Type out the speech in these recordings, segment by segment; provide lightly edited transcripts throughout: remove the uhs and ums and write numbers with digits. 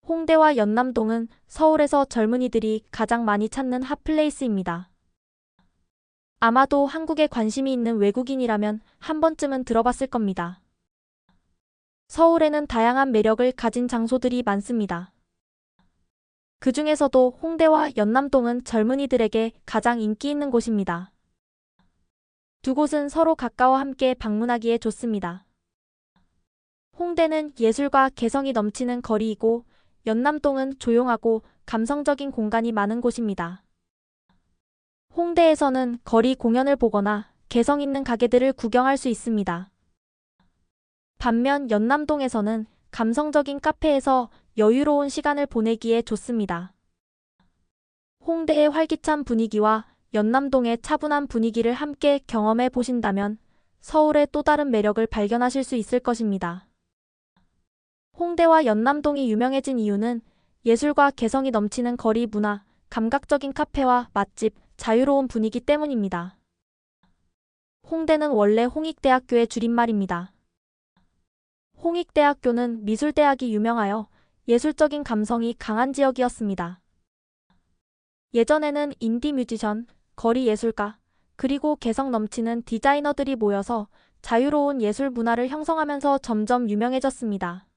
홍대와 연남동은 서울에서 젊은이들이 가장 많이 찾는 핫플레이스입니다. 아마도 한국에 관심이 있는 외국인이라면 한 번쯤은 들어봤을 겁니다. 서울에는 다양한 매력을 가진 장소들이 많습니다. 그 중에서도 홍대와 연남동은 젊은이들에게 가장 인기 있는 곳입니다. 두 곳은 서로 가까워 함께 방문하기에 좋습니다. 홍대는 예술과 개성이 넘치는 거리이고 연남동은 조용하고 감성적인 공간이 많은 곳입니다. 홍대에서는 거리 공연을 보거나 개성 있는 가게들을 구경할 수 있습니다. 반면 연남동에서는 감성적인 카페에서 여유로운 시간을 보내기에 좋습니다. 홍대의 활기찬 분위기와 연남동의 차분한 분위기를 함께 경험해 보신다면 서울의 또 다른 매력을 발견하실 수 있을 것입니다. 홍대와 연남동이 유명해진 이유는 예술과 개성이 넘치는 거리 문화, 감각적인 카페와 맛집, 자유로운 분위기 때문입니다. 홍대는 원래 홍익대학교의 줄임말입니다. 홍익대학교는 미술대학이 유명하여 예술적인 감성이 강한 지역이었습니다. 예전에는 인디 뮤지션, 거리 예술가, 그리고 개성 넘치는 디자이너들이 모여서 자유로운 예술 문화를 형성하면서 점점 유명해졌습니다.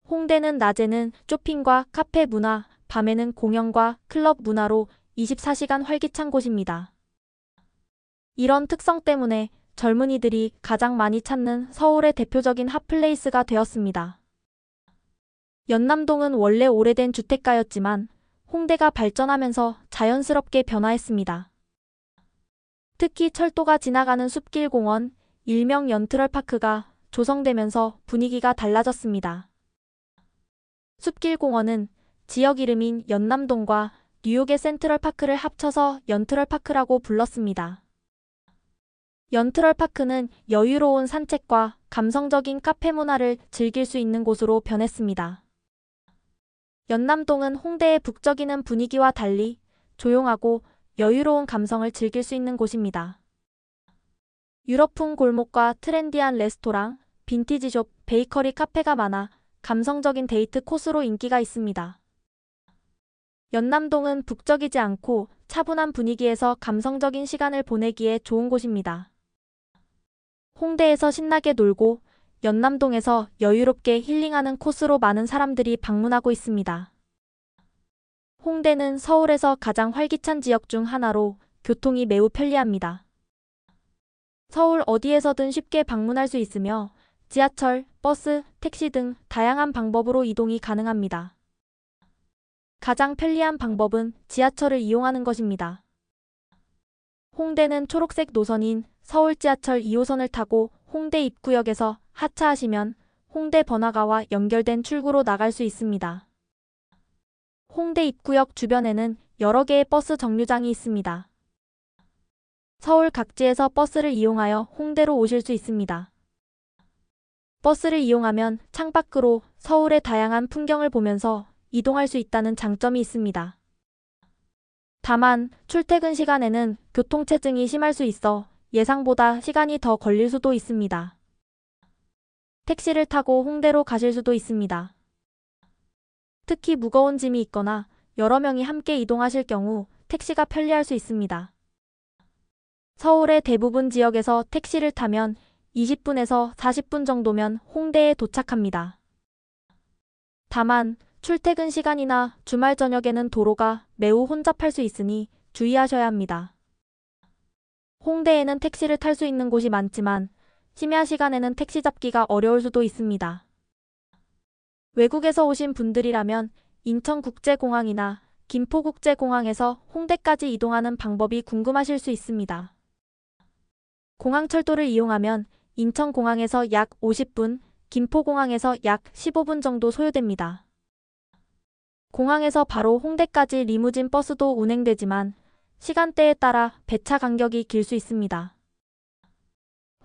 홍대는 낮에는 쇼핑과 카페 문화, 밤에는 공연과 클럽 문화로 24시간 활기찬 곳입니다. 이런 특성 때문에 젊은이들이 가장 많이 찾는 서울의 대표적인 핫플레이스가 되었습니다. 연남동은 원래 오래된 주택가였지만 홍대가 발전하면서 자연스럽게 변화했습니다. 특히 철도가 지나가는 숲길 공원, 일명 연트럴파크가 조성되면서 분위기가 달라졌습니다. 숲길 공원은 지역 이름인 연남동과 뉴욕의 센트럴파크를 합쳐서 연트럴파크라고 불렀습니다. 연트럴파크는 여유로운 산책과 감성적인 카페 문화를 즐길 수 있는 곳으로 변했습니다. 연남동은 홍대의 북적이는 분위기와 달리 조용하고 여유로운 감성을 즐길 수 있는 곳입니다. 유럽풍 골목과 트렌디한 레스토랑, 빈티지숍, 베이커리 카페가 많아 감성적인 데이트 코스로 인기가 있습니다. 연남동은 북적이지 않고 차분한 분위기에서 감성적인 시간을 보내기에 좋은 곳입니다. 홍대에서 신나게 놀고 연남동에서 여유롭게 힐링하는 코스로 많은 사람들이 방문하고 있습니다. 홍대는 서울에서 가장 활기찬 지역 중 하나로 교통이 매우 편리합니다. 서울 어디에서든 쉽게 방문할 수 있으며 지하철, 버스, 택시 등 다양한 방법으로 이동이 가능합니다. 가장 편리한 방법은 지하철을 이용하는 것입니다. 홍대는 초록색 노선인 서울 지하철 2호선을 타고 홍대 입구역에서 하차하시면 홍대 번화가와 연결된 출구로 나갈 수 있습니다. 홍대 입구역 주변에는 여러 개의 버스 정류장이 있습니다. 서울 각지에서 버스를 이용하여 홍대로 오실 수 있습니다. 버스를 이용하면 창밖으로 서울의 다양한 풍경을 보면서 이동할 수 있다는 장점이 있습니다. 다만 출퇴근 시간에는 교통체증이 심할 수 있어 예상보다 시간이 더 걸릴 수도 있습니다. 택시를 타고 홍대로 가실 수도 있습니다. 특히 무거운 짐이 있거나 여러 명이 함께 이동하실 경우 택시가 편리할 수 있습니다. 서울의 대부분 지역에서 택시를 타면 20분에서 40분 정도면 홍대에 도착합니다. 다만 출퇴근 시간이나 주말 저녁에는 도로가 매우 혼잡할 수 있으니 주의하셔야 합니다. 홍대에는 택시를 탈 수 있는 곳이 많지만 심야 시간에는 택시 잡기가 어려울 수도 있습니다. 외국에서 오신 분들이라면 인천국제공항이나 김포국제공항에서 홍대까지 이동하는 방법이 궁금하실 수 있습니다. 공항철도를 이용하면 인천공항에서 약 50분, 김포공항에서 약 15분 정도 소요됩니다. 공항에서 바로 홍대까지 리무진 버스도 운행되지만 시간대에 따라 배차 간격이 길 수 있습니다.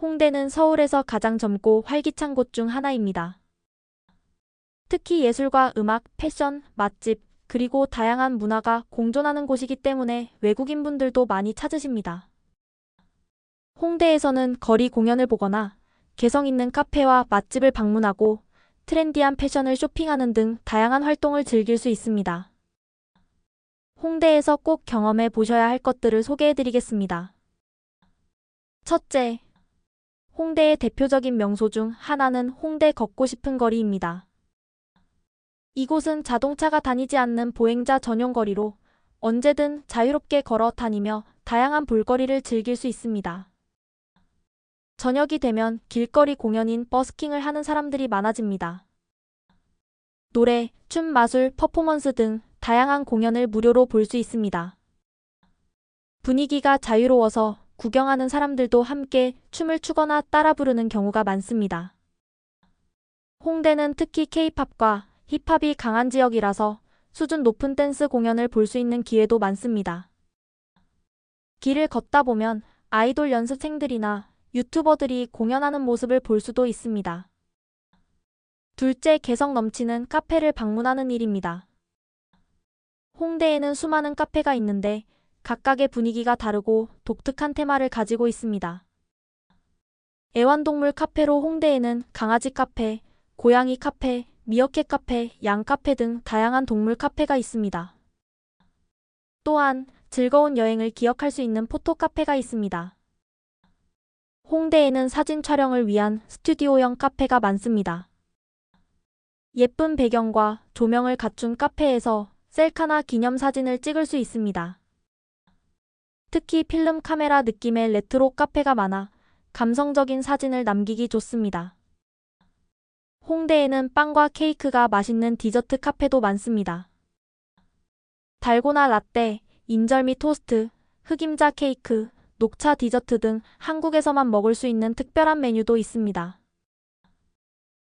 홍대는 서울에서 가장 젊고 활기찬 곳 중 하나입니다. 특히 예술과 음악, 패션, 맛집, 그리고 다양한 문화가 공존하는 곳이기 때문에 외국인분들도 많이 찾으십니다. 홍대에서는 거리 공연을 보거나 개성 있는 카페와 맛집을 방문하고 트렌디한 패션을 쇼핑하는 등 다양한 활동을 즐길 수 있습니다. 홍대에서 꼭 경험해 보셔야 할 것들을 소개해 드리겠습니다. 첫째, 홍대의 대표적인 명소 중 하나는 홍대 걷고 싶은 거리입니다. 이곳은 자동차가 다니지 않는 보행자 전용 거리로 언제든 자유롭게 걸어 다니며 다양한 볼거리를 즐길 수 있습니다. 저녁이 되면 길거리 공연인 버스킹을 하는 사람들이 많아집니다. 노래, 춤, 마술, 퍼포먼스 등 다양한 공연을 무료로 볼 수 있습니다. 분위기가 자유로워서 구경하는 사람들도 함께 춤을 추거나 따라 부르는 경우가 많습니다. 홍대는 특히 K-팝과 힙합이 강한 지역이라서 수준 높은 댄스 공연을 볼 수 있는 기회도 많습니다. 길을 걷다 보면 아이돌 연습생들이나 유튜버들이 공연하는 모습을 볼 수도 있습니다. 둘째, 개성 넘치는 카페를 방문하는 일입니다. 홍대에는 수많은 카페가 있는데 각각의 분위기가 다르고 독특한 테마를 가지고 있습니다. 애완동물 카페로 홍대에는 강아지 카페, 고양이 카페, 미어캣 카페, 양 카페 등 다양한 동물 카페가 있습니다. 또한 즐거운 여행을 기억할 수 있는 포토 카페가 있습니다. 홍대에는 사진 촬영을 위한 스튜디오형 카페가 많습니다. 예쁜 배경과 조명을 갖춘 카페에서 셀카나 기념사진을 찍을 수 있습니다. 특히 필름 카메라 느낌의 레트로 카페가 많아 감성적인 사진을 남기기 좋습니다. 홍대에는 빵과 케이크가 맛있는 디저트 카페도 많습니다. 달고나 라떼, 인절미 토스트, 흑임자 케이크, 녹차 디저트 등 한국에서만 먹을 수 있는 특별한 메뉴도 있습니다.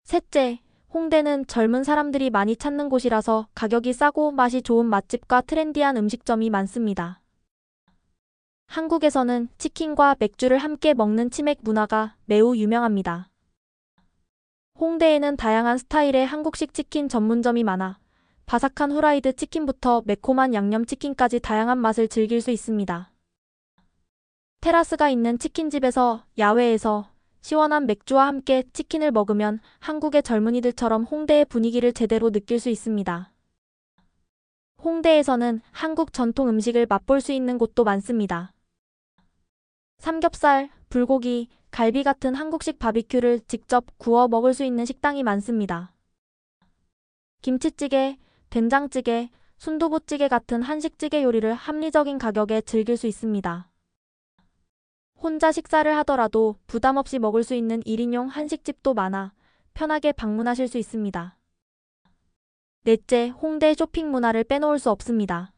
셋째, 홍대는 젊은 사람들이 많이 찾는 곳이라서 가격이 싸고 맛이 좋은 맛집과 트렌디한 음식점이 많습니다. 한국에서는 치킨과 맥주를 함께 먹는 치맥 문화가 매우 유명합니다. 홍대에는 다양한 스타일의 한국식 치킨 전문점이 많아 바삭한 후라이드 치킨부터 매콤한 양념치킨까지 다양한 맛을 즐길 수 있습니다. 테라스가 있는 치킨집에서 야외에서 시원한 맥주와 함께 치킨을 먹으면 한국의 젊은이들처럼 홍대의 분위기를 제대로 느낄 수 있습니다. 홍대에서는 한국 전통 음식을 맛볼 수 있는 곳도 많습니다. 삼겹살, 불고기, 갈비 같은 한국식 바비큐를 직접 구워 먹을 수 있는 식당이 많습니다. 김치찌개, 된장찌개, 순두부찌개 같은 한식찌개 요리를 합리적인 가격에 즐길 수 있습니다. 혼자 식사를 하더라도 부담 없이 먹을 수 있는 1인용 한식집도 많아 편하게 방문하실 수 있습니다. 넷째, 홍대 쇼핑 문화를 빼놓을 수 없습니다.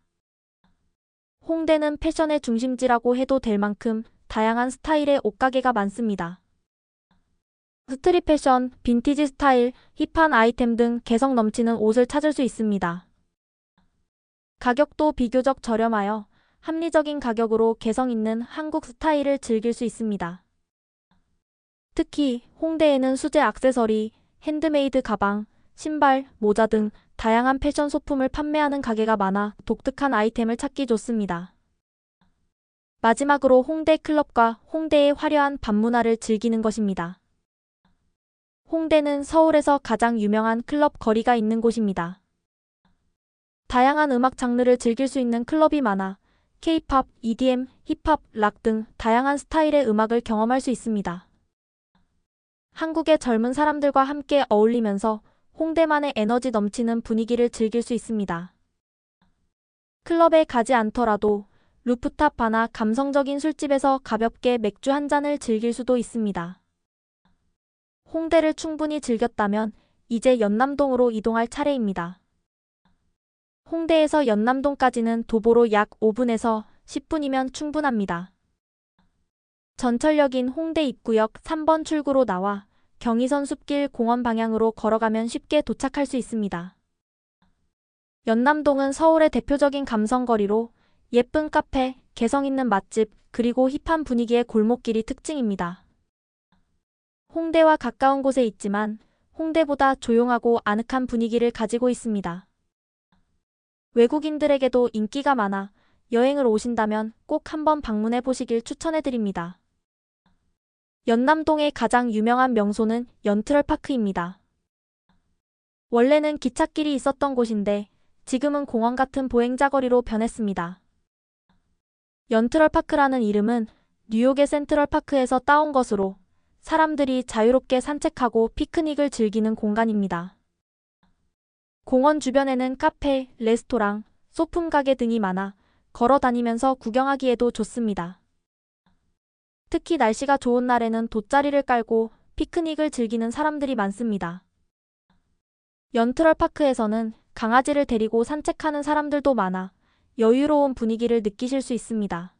홍대는 패션의 중심지라고 해도 될 만큼 다양한 스타일의 옷가게가 많습니다. 스트릿 패션, 빈티지 스타일, 힙한 아이템 등 개성 넘치는 옷을 찾을 수 있습니다. 가격도 비교적 저렴하여 합리적인 가격으로 개성 있는 한국 스타일을 즐길 수 있습니다. 특히 홍대에는 수제 액세서리, 핸드메이드 가방, 신발, 모자 등 다양한 패션 소품을 판매하는 가게가 많아 독특한 아이템을 찾기 좋습니다. 마지막으로 홍대 클럽과 홍대의 화려한 밤문화를 즐기는 것입니다. 홍대는 서울에서 가장 유명한 클럽 거리가 있는 곳입니다. 다양한 음악 장르를 즐길 수 있는 클럽이 많아 K-팝, EDM, 힙합, 락 등 다양한 스타일의 음악을 경험할 수 있습니다. 한국의 젊은 사람들과 함께 어울리면서 홍대만의 에너지 넘치는 분위기를 즐길 수 있습니다. 클럽에 가지 않더라도 루프탑 바나 감성적인 술집에서 가볍게 맥주 한 잔을 즐길 수도 있습니다. 홍대를 충분히 즐겼다면 이제 연남동으로 이동할 차례입니다. 홍대에서 연남동까지는 도보로 약 5분에서 10분이면 충분합니다. 전철역인 홍대 입구역 3번 출구로 나와 경의선 숲길 공원 방향으로 걸어가면 쉽게 도착할 수 있습니다. 연남동은 서울의 대표적인 감성거리로 예쁜 카페, 개성 있는 맛집, 그리고 힙한 분위기의 골목길이 특징입니다. 홍대와 가까운 곳에 있지만 홍대보다 조용하고 아늑한 분위기를 가지고 있습니다. 외국인들에게도 인기가 많아 여행을 오신다면 꼭 한번 방문해 보시길 추천해드립니다. 연남동의 가장 유명한 명소는 연트럴파크입니다. 원래는 기찻길이 있었던 곳인데 지금은 공원 같은 보행자거리로 변했습니다. 연트럴파크라는 이름은 뉴욕의 센트럴파크에서 따온 것으로 사람들이 자유롭게 산책하고 피크닉을 즐기는 공간입니다. 공원 주변에는 카페, 레스토랑, 소품 가게 등이 많아 걸어 다니면서 구경하기에도 좋습니다. 특히 날씨가 좋은 날에는 돗자리를 깔고 피크닉을 즐기는 사람들이 많습니다. 연트럴파크에서는 강아지를 데리고 산책하는 사람들도 많아 여유로운 분위기를 느끼실 수 있습니다.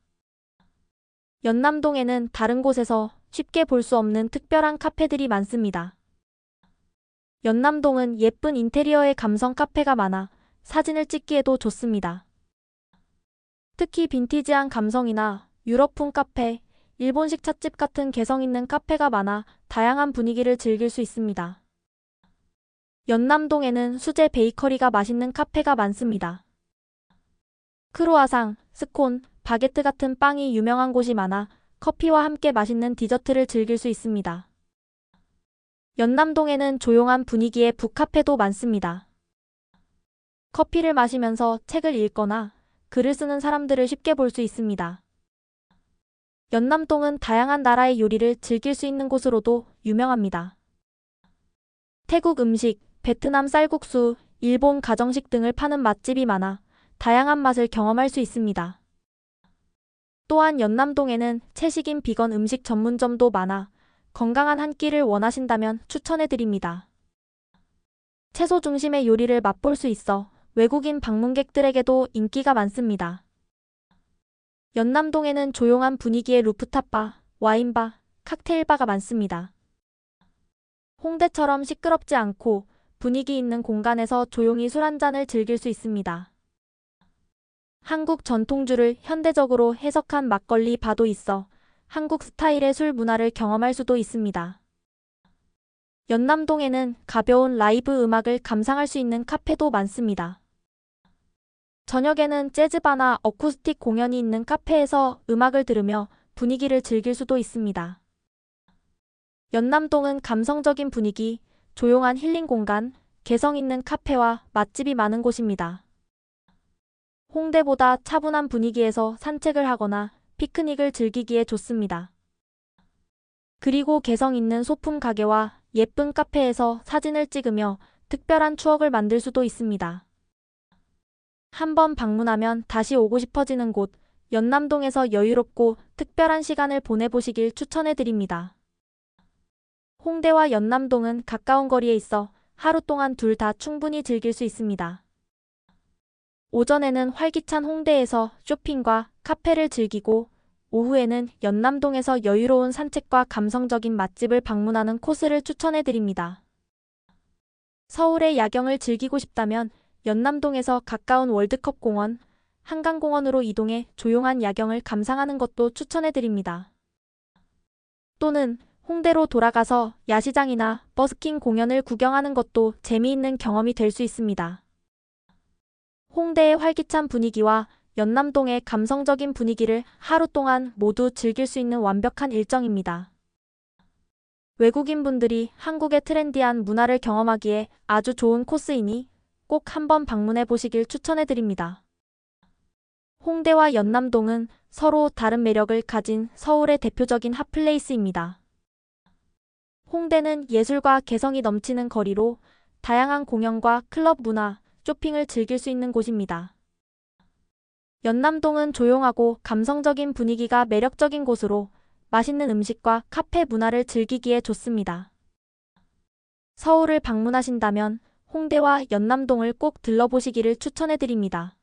연남동에는 다른 곳에서 쉽게 볼 수 없는 특별한 카페들이 많습니다. 연남동은 예쁜 인테리어의 감성 카페가 많아 사진을 찍기에도 좋습니다. 특히 빈티지한 감성이나 유럽풍 카페, 일본식 찻집 같은 개성 있는 카페가 많아 다양한 분위기를 즐길 수 있습니다. 연남동에는 수제 베이커리가 맛있는 카페가 많습니다. 크루아상, 스콘, 바게트 같은 빵이 유명한 곳이 많아 커피와 함께 맛있는 디저트를 즐길 수 있습니다. 연남동에는 조용한 분위기의 북카페도 많습니다. 커피를 마시면서 책을 읽거나 글을 쓰는 사람들을 쉽게 볼 수 있습니다. 연남동은 다양한 나라의 요리를 즐길 수 있는 곳으로도 유명합니다. 태국 음식, 베트남 쌀국수, 일본 가정식 등을 파는 맛집이 많아 다양한 맛을 경험할 수 있습니다. 또한 연남동에는 채식인 비건 음식 전문점도 많아 건강한 한 끼를 원하신다면 추천해드립니다. 채소 중심의 요리를 맛볼 수 있어 외국인 방문객들에게도 인기가 많습니다. 연남동에는 조용한 분위기의 루프탑바, 와인바, 칵테일바가 많습니다. 홍대처럼 시끄럽지 않고 분위기 있는 공간에서 조용히 술 한잔을 즐길 수 있습니다. 한국 전통주를 현대적으로 해석한 막걸리 바도 있어 한국 스타일의 술 문화를 경험할 수도 있습니다. 연남동에는 가벼운 라이브 음악을 감상할 수 있는 카페도 많습니다. 저녁에는 재즈바나 어쿠스틱 공연이 있는 카페에서 음악을 들으며 분위기를 즐길 수도 있습니다. 연남동은 감성적인 분위기, 조용한 힐링 공간, 개성 있는 카페와 맛집이 많은 곳입니다. 홍대보다 차분한 분위기에서 산책을 하거나 피크닉을 즐기기에 좋습니다. 그리고 개성 있는 소품 가게와 예쁜 카페에서 사진을 찍으며 특별한 추억을 만들 수도 있습니다. 한번 방문하면 다시 오고 싶어지는 곳, 연남동에서 여유롭고 특별한 시간을 보내보시길 추천해드립니다. 홍대와 연남동은 가까운 거리에 있어 하루 동안 둘 다 충분히 즐길 수 있습니다. 오전에는 활기찬 홍대에서 쇼핑과 카페를 즐기고 오후에는 연남동에서 여유로운 산책과 감성적인 맛집을 방문하는 코스를 추천해드립니다. 서울의 야경을 즐기고 싶다면 연남동에서 가까운 월드컵 공원, 한강공원으로 이동해 조용한 야경을 감상하는 것도 추천해드립니다. 또는 홍대로 돌아가서 야시장이나 버스킹 공연을 구경하는 것도 재미있는 경험이 될 수 있습니다. 홍대의 활기찬 분위기와 연남동의 감성적인 분위기를 하루 동안 모두 즐길 수 있는 완벽한 일정입니다. 외국인분들이 한국의 트렌디한 문화를 경험하기에 아주 좋은 코스이니 꼭 한번 방문해 보시길 추천해드립니다. 홍대와 연남동은 서로 다른 매력을 가진 서울의 대표적인 핫플레이스입니다. 홍대는 예술과 개성이 넘치는 거리로 다양한 공연과 클럽 문화, 쇼핑을 즐길 수 있는 곳입니다. 연남동은 조용하고 감성적인 분위기가 매력적인 곳으로 맛있는 음식과 카페 문화를 즐기기에 좋습니다. 서울을 방문하신다면 홍대와 연남동을 꼭 들러보시기를 추천해드립니다.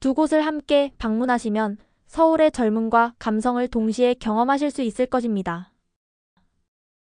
두 곳을 함께 방문하시면 서울의 젊음과 감성을 동시에 경험하실 수 있을 것입니다.